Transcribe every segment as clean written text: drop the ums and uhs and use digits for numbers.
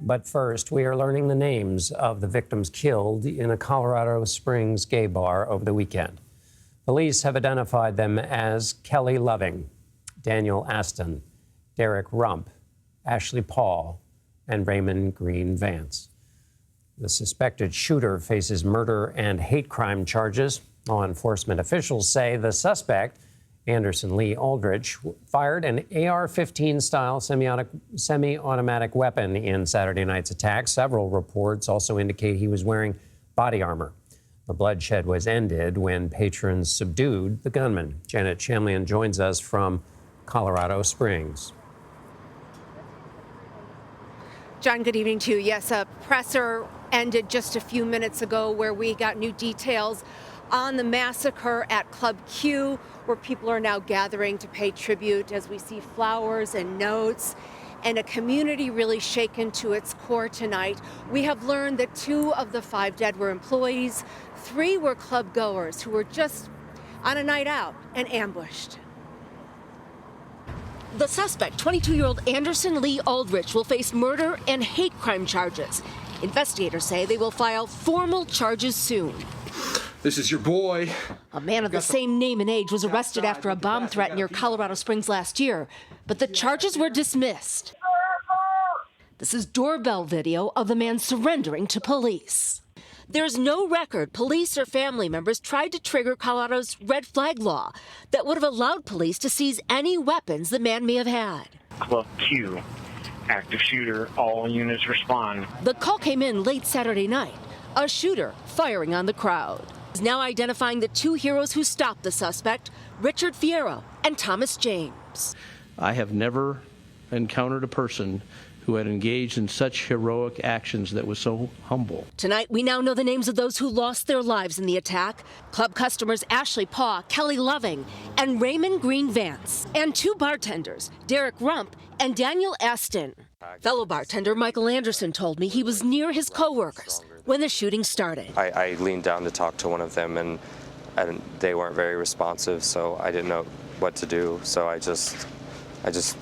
But first, we are learning the names of the victims killed in a Colorado Springs gay bar over the weekend. Police have identified them as Kelly Loving, Daniel Aston, Derek Rump, Ashley Paul, and Raymond Green Vance. The suspected shooter faces murder and hate crime charges. Law enforcement officials say the suspect, Anderson Lee Aldrich, fired an AR-15 style semi-automatic weapon in Saturday night's attack. Several reports also indicate he was wearing body armor. The bloodshed was ended when patrons subdued the gunman. Janet Shamlian joins us from Colorado Springs. John, good evening to you. Yes, a presser ended just a few minutes ago where we got new details on the massacre at Club Q, where people are now gathering to pay tribute as we see flowers and notes, and a community really shaken to its core tonight. We have learned that 2 of the 5 dead were employees, 3 were club goers who were just on a night out and ambushed. The suspect, 22-year-old Anderson Lee Aldrich, will face murder and hate crime charges. Investigators say they will file formal charges soon. This is your boy. A man of the same name and age was arrested after a bomb threat near Colorado Springs last year, but the charges were dismissed. This is doorbell video of the man surrendering to police. There's no record police or family members tried to trigger Colorado's red flag law that would have allowed police to seize any weapons the man may have had. Club Q, active shooter, all units respond. The call came in late Saturday night. A shooter firing on the crowd. Is now identifying the 2 heroes who stopped the suspect, Richard Fierro and Thomas James. I have never encountered a person who had engaged in such heroic actions that was so humble. Tonight, we now know the names of those who lost their lives in the attack. Club customers Ashley Paul, Kelly Loving, and Raymond Green Vance. And 2 bartenders, Derek Rump and Daniel Aston. Fellow bartender Michael Anderson told me he was near his coworkers when the shooting started. I leaned down to talk to one of them, and they weren't very responsive, so I didn't know what to do, so I just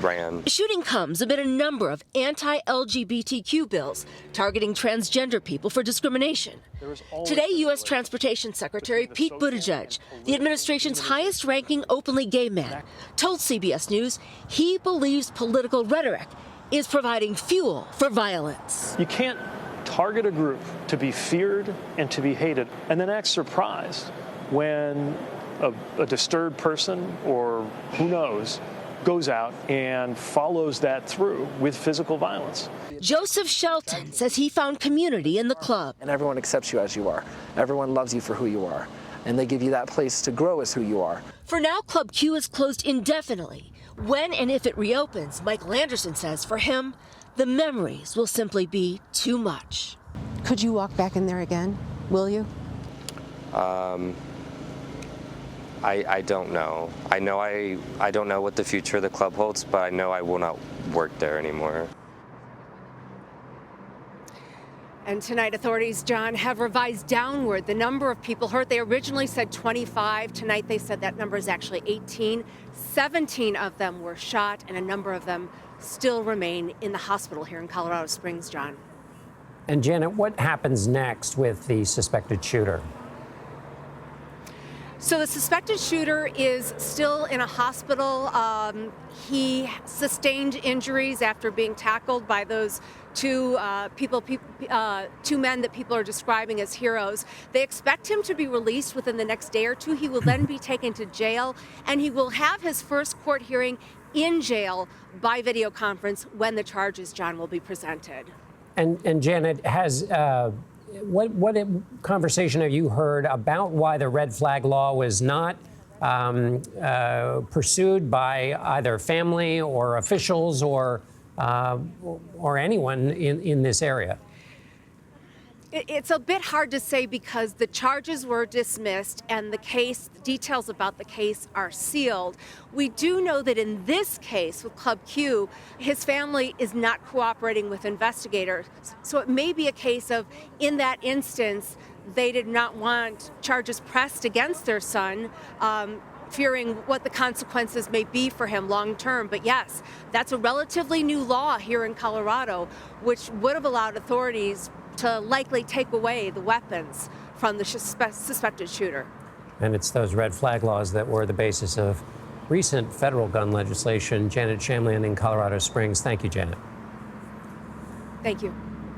ran. The shooting comes amid a number of anti-LGBTQ bills targeting transgender people for discrimination. Today, U.S. Transportation Secretary Pete Buttigieg, the administration's highest-ranking openly gay man, told CBS News he believes political rhetoric is providing fuel for violence. You can't target a group to be feared and to be hated and then act surprised when a disturbed person, or who knows, goes out and follows that through with physical violence. Joseph Shelton says he found community in the club. And everyone accepts you as you are. Everyone loves you for who you are. And they give you that place to grow as who you are. For now, Club Q is closed indefinitely. When and if it reopens, Michael Anderson says for him, the memories will simply be too much. Could you walk back in there again? Will you? I don't know. I know I don't know what the future of the club holds, but I know I will not work there anymore. And tonight, authorities, John, have revised downward the number of people hurt. They originally said 25. Tonight, they said that number is actually 18. 17 of them were shot, and a number of them still remain in the hospital here in Colorado Springs, John. And Janet, what happens next with the suspected shooter? So the suspected shooter is still in a hospital. He sustained injuries after being tackled by those 2 men that people are describing as heroes. They expect him to be released within the next day or 2. He will then be taken to jail, and he will have his first court hearing in jail by video conference when the charges, John, will be presented. And Janet, has what conversation have you heard about why the red flag law was not pursued by either family or officials or anyone in this area? It's a bit hard to say because the charges were dismissed and the details about the case are sealed. We do know that in this case with Club Q, his family is not cooperating with investigators. So it may be a case of, in that instance, they did not want charges pressed against their son fearing what the consequences may be for him long term. But yes, that's a relatively new law here in Colorado, which would have allowed authorities to likely take away the weapons from the suspected shooter. And it's those red flag laws that were the basis of recent federal gun legislation. Janet Shamlian in Colorado Springs. Thank you, Janet. Thank you.